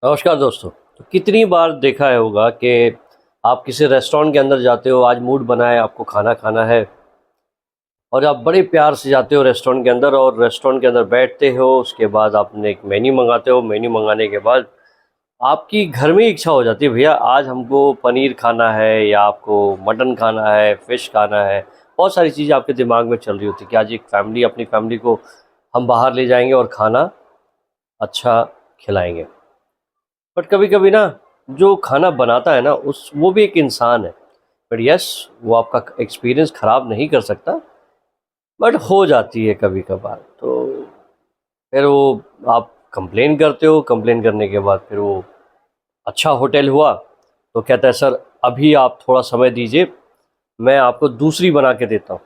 नमस्कार दोस्तों। तो कितनी बार देखा है होगा कि आप किसी रेस्टोरेंट के अंदर जाते हो, आज मूड बना है आपको खाना खाना है और आप बड़े प्यार से जाते हो रेस्टोरेंट के अंदर और रेस्टोरेंट के अंदर बैठते हो। उसके बाद आपने एक मेन्यू मंगाते हो। मेन्यू मंगाने के बाद आपकी घर में ही इच्छा हो जाती है, भैया आज हमको पनीर खाना है या आपको मटन खाना है, फ़िश खाना है। बहुत सारी चीज़ें आपके दिमाग में चल रही होती है कि आज एक फैमिली अपनी फैमिली को हम बाहर ले जाएंगे और खाना अच्छा खिलाएंगे। बट कभी-कभी ना जो खाना बनाता है ना उस वो भी एक इंसान है। बट यस, वो आपका एक्सपीरियंस ख़राब नहीं कर सकता, बट हो जाती है कभी-कभार। तो फिर वो आप कंप्लेन करते हो, कंप्लेन करने के बाद फिर वो अच्छा होटल हुआ तो कहता है सर अभी आप थोड़ा समय दीजिए, मैं आपको दूसरी बना के देता हूँ।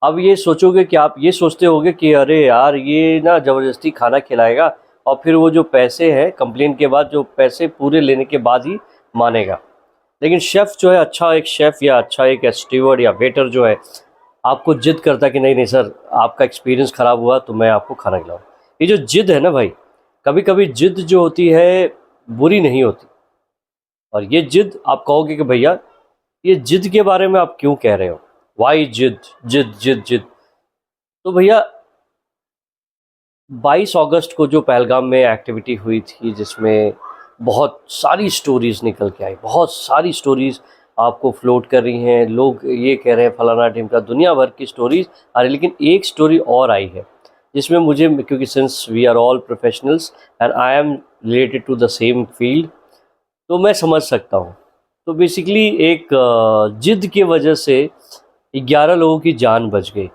अब ये सोचोगे कि आप ये सोचते होगे कि अरे यार ये ना ज़बरदस्ती खाना खिलाएगा और फिर वो जो पैसे हैं कंप्लेन के बाद जो पैसे पूरे लेने के बाद ही मानेगा। लेकिन शेफ़ जो है, अच्छा एक शेफ़ या अच्छा एक स्टीवर्ड या वेटर जो है, आपको ज़िद करता है कि नहीं नहीं सर, आपका एक्सपीरियंस ख़राब हुआ तो मैं आपको खाना खिलाऊँ। ये जो ज़िद है ना भाई, कभी कभी ज़िद जो होती है बुरी नहीं होती। और ये ज़िद आप कहोगे कि भैया ये ज़िद के बारे में आप क्यों कह रहे हो, वाई ज़िद ज़िद ज़िद ज़िद। तो भैया 22 अगस्त को जो पहलगाम में एक्टिविटी हुई थी जिसमें बहुत सारी स्टोरीज़ निकल के आई, बहुत सारी स्टोरीज़ आपको फ्लोट कर रही हैं। लोग ये कह रहे हैं फलाना ढिमका, दुनिया भर की स्टोरीज़ आ रही। लेकिन एक स्टोरी और आई है जिसमें मुझे, क्योंकि since we are all professionals and I am related to the same field, तो मैं समझ सकता हूँ। तो बेसिकली एक जिद की वजह से 11 लोगों की जान बच गई।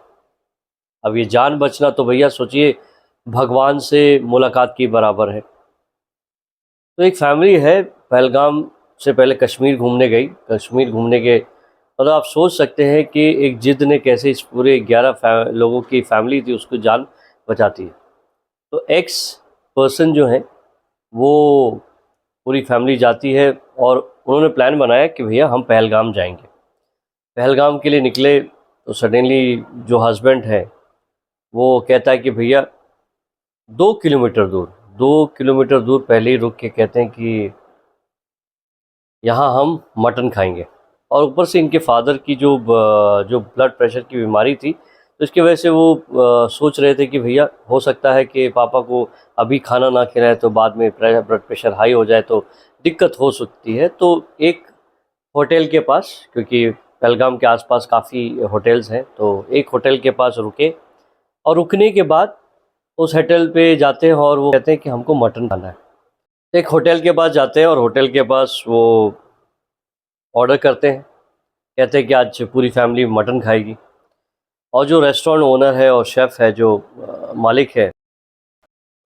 अब ये जान बचना तो भैया सोचिए भगवान से मुलाकात के बराबर है। तो एक फैमिली है, पहलगाम से पहले कश्मीर घूमने गई। कश्मीर घूमने के मतलब आप सोच सकते हैं कि एक जिद ने कैसे इस पूरे 11 लोगों की फैमिली थी उसको जान बचाती है। तो एक्स पर्सन जो है वो पूरी फैमिली जाती है और उन्होंने प्लान बनाया कि भैया हम पहलगाम जाएंगे। पहलगाम के लिए निकले तो सडनली जो हस्बैंड है वो कहता है कि भैया 2 किलोमीटर दूर, 2 किलोमीटर दूर पहले ही रुक के कहते हैं कि यहाँ हम मटन खाएंगे। और ऊपर से इनके फादर की जो ब्लड प्रेशर की बीमारी थी, तो इसकी वजह से वो सोच रहे थे कि भैया हो सकता है कि पापा को अभी खाना ना खिलाएं तो बाद में ब्लड प्रेशर हाई हो जाए तो दिक्कत हो सकती है। तो एक होटल के पास, क्योंकि पहलगाम के आसपास काफ़ी होटल्स हैं, तो एक होटल के पास रुके और रुकने के बाद उस होटल पे जाते हैं और वो कहते हैं कि हमको मटन खाना है। एक होटल के पास जाते हैं और होटल के पास वो ऑर्डर करते हैं, कहते हैं कि आज पूरी फैमिली मटन खाएगी। और जो रेस्टोरेंट ओनर है और शेफ़ है जो मालिक है,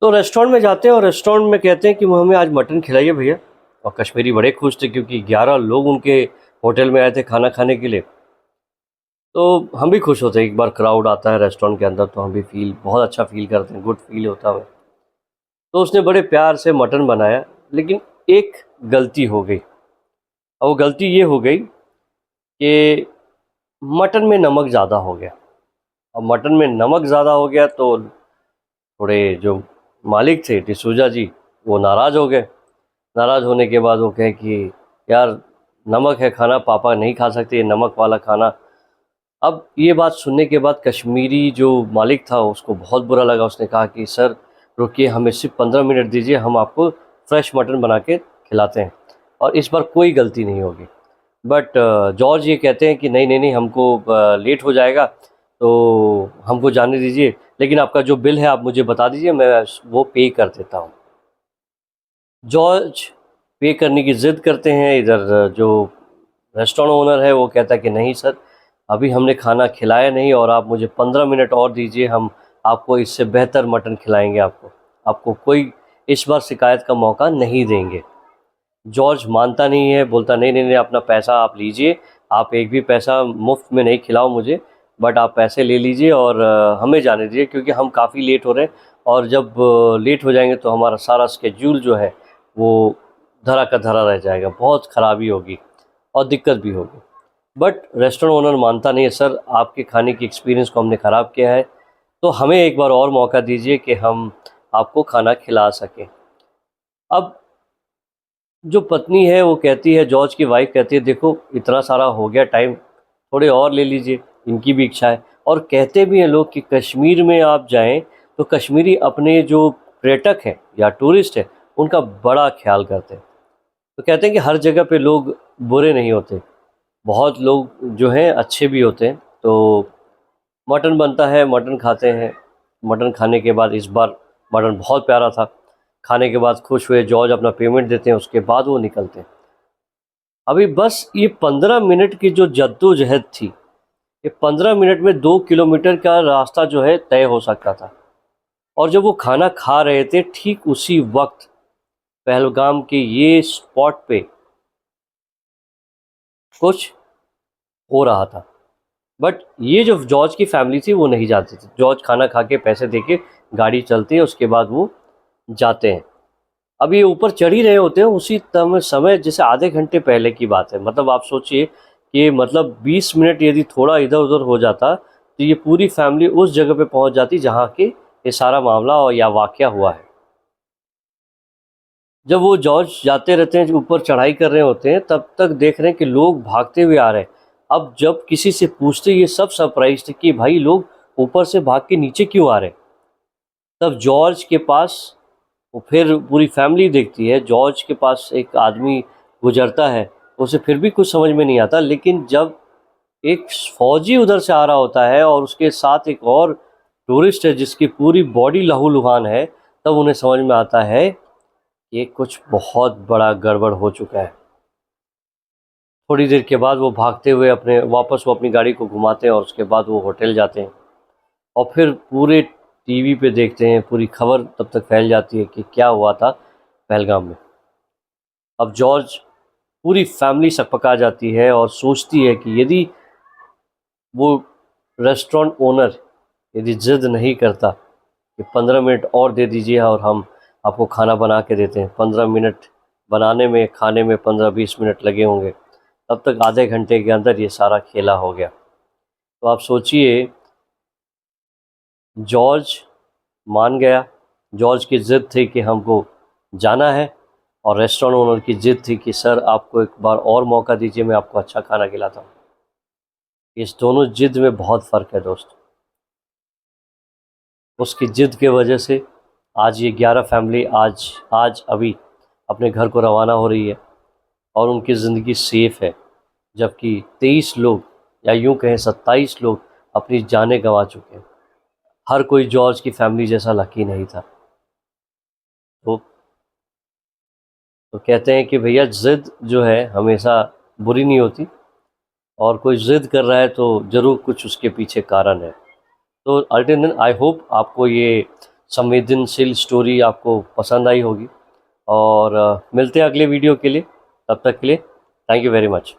तो रेस्टोरेंट में जाते हैं और रेस्टोरेंट में कहते हैं कि वो हमें आज मटन खिलाइए भैया। और कश्मीरी बड़े खुश थे क्योंकि 11 लोग उनके होटल में आए थे खाना खाने के लिए। तो हम भी खुश होते हैं, एक बार क्राउड आता है रेस्टोरेंट के अंदर तो हम भी फील बहुत अच्छा फील करते हैं, गुड फील होता है। तो उसने बड़े प्यार से मटन बनाया, लेकिन एक गलती हो गई। और वो गलती ये हो गई कि मटन में नमक ज़्यादा हो गया। अब मटन में नमक ज़्यादा हो गया तो थोड़े जो मालिक थे डिसूजा जी, वो नाराज़ हो गए। नाराज़ होने के बाद वो कहे कि यार नमक है खाना, पापा नहीं खा सकते ये नमक वाला खाना। अब ये बात सुनने के बाद कश्मीरी जो मालिक था उसको बहुत बुरा लगा। उसने कहा कि सर रुकिए, हमें सिर्फ 15 मिनट दीजिए, हम आपको फ्रेश मटन बना के खिलाते हैं और इस बार कोई गलती नहीं होगी। बट जॉर्ज ये कहते हैं कि नहीं नहीं नहीं, हमको लेट हो जाएगा तो हमको जाने दीजिए, लेकिन आपका जो बिल है आप मुझे बता दीजिए, मैं वो पे कर देता हूँ। जॉर्ज पे करने की ज़िद करते हैं। इधर जो रेस्टोरेंट ओनर है वो कहता है कि नहीं सर, अभी हमने खाना खिलाया नहीं और आप मुझे 15 मिनट और दीजिए, हम आपको इससे बेहतर मटन खिलाएंगे। आपको आपको कोई इस बार शिकायत का मौका नहीं देंगे। जॉर्ज मानता नहीं है, बोलता नहीं नहीं नहीं, अपना पैसा आप लीजिए, आप एक भी पैसा मुफ्त में नहीं खिलाओ मुझे, बट आप पैसे ले लीजिए और हमें जाने दीजिए क्योंकि हम काफ़ी लेट हो रहे हैं और जब लेट हो जाएंगे तो हमारा सारा स्केड्यूल जो है वो धरा का धरा रह जाएगा, बहुत ख़राबी होगी और दिक्कत भी होगी। बट रेस्टोरेंट ओनर मानता नहीं है, सर आपके खाने की एक्सपीरियंस को हमने ख़राब किया है तो हमें एक बार और मौका दीजिए कि हम आपको खाना खिला सकें। अब जो पत्नी है वो कहती है, जॉर्ज की वाइफ कहती है, देखो इतना सारा हो गया टाइम, थोड़े और ले लीजिए, इनकी भी इच्छा है। और कहते भी हैं लोग कि कश्मीर में आप जाएं तो कश्मीरी अपने जो पर्यटक हैं या टूरिस्ट हैं उनका बड़ा ख्याल करते हैं। तो कहते हैं कि हर जगह पे लोग बुरे नहीं होते, बहुत लोग जो हैं अच्छे भी होते हैं। तो मटन बनता है, मटन खाते हैं। मटन खाने के बाद, इस बार मटन बहुत प्यारा था, खाने के बाद खुश हुए, जॉर्ज अपना पेमेंट देते हैं, उसके बाद वो निकलते हैं। अभी बस ये 15 मिनट की जो जद्दोजहद थी, ये 15 मिनट में 2 किलोमीटर का रास्ता जो है तय हो सकता था। और जब वो खाना खा रहे थे, ठीक उसी वक्त पहलगाम के ये स्पॉट पे कुछ हो रहा था। बट ये जो जॉर्ज की फैमिली थी वो नहीं जाती थी। जॉर्ज खाना खा के पैसे दे के गाड़ी चलती है, उसके बाद वो जाते हैं। अब ये ऊपर चढ़ ही रहे होते हैं उसी समय, जैसे आधे घंटे पहले की बात है। मतलब आप सोचिए कि मतलब 20 मिनट यदि थोड़ा इधर उधर हो जाता तो ये पूरी फैमिली उस जगह पे पहुंच जाती जहां के ये सारा मामला और या वाकया हुआ है। जब वो जॉर्ज जाते रहते हैं, जो ऊपर चढ़ाई कर रहे होते हैं, तब तक देख रहे हैं कि लोग भागते हुए आ रहे हैं। अब जब किसी से पूछते, ये सब सरप्राइज थे कि भाई लोग ऊपर से भाग के नीचे क्यों आ रहे हैं। तब जॉर्ज के पास, वो फिर पूरी फैमिली देखती है, जॉर्ज के पास एक आदमी गुजरता है। उसे फिर भी कुछ समझ में नहीं आता, लेकिन जब एक फौजी उधर से आ रहा होता है और उसके साथ एक और टूरिस्ट है जिसकी पूरी बॉडी लहूलुहान है, तब उन्हें समझ में आता है कि कुछ बहुत बड़ा गड़बड़ हो चुका है। थोड़ी देर के बाद वो भागते हुए अपने वापस वो अपनी गाड़ी को घुमाते हैं और उसके बाद वो होटल जाते हैं। और फिर पूरे टीवी पे देखते हैं, पूरी खबर तब तक फैल जाती है कि क्या हुआ था पहलगाम में। अब जॉर्ज, पूरी फैमिली सकपका जाती है और सोचती है कि यदि वो रेस्टोरेंट ओनर यदि जिद नहीं करता कि 15 मिनट और दे दीजिए और हम आपको खाना बना के देते हैं। 15 मिनट बनाने में, खाने में 15-20 मिनट लगे होंगे, तब तक आधे घंटे के अंदर ये सारा खेला हो गया। तो आप सोचिए, जॉर्ज मान गया, जॉर्ज की ज़िद थी कि हमको जाना है, और रेस्टोरेंट ओनर की ज़िद थी कि सर आपको एक बार और मौका दीजिए, मैं आपको अच्छा खाना खिलाता हूँ। इस दोनों ज़िद में बहुत फ़र्क है दोस्त। उसकी ज़िद के वजह से आज ये 11 फैमिली आज आज अभी अपने घर को रवाना हो रही है और उनकी ज़िंदगी सेफ़ है। जबकि 23 लोग, या यूँ कहें 27 लोग अपनी जानें गंवा चुके हैं। हर कोई जॉर्ज की फैमिली जैसा लकी नहीं था। तो तो कहते हैं कि भैया ज़िद जो है हमेशा बुरी नहीं होती, और कोई ज़िद कर रहा है तो ज़रूर कुछ उसके पीछे कारण है। तो अल्टीमेटली आई होप आपको ये संवेदनशील स्टोरी आपको पसंद आई होगी, और मिलते हैं अगले वीडियो के लिए। तब तक के लिए थैंक यू वेरी मच।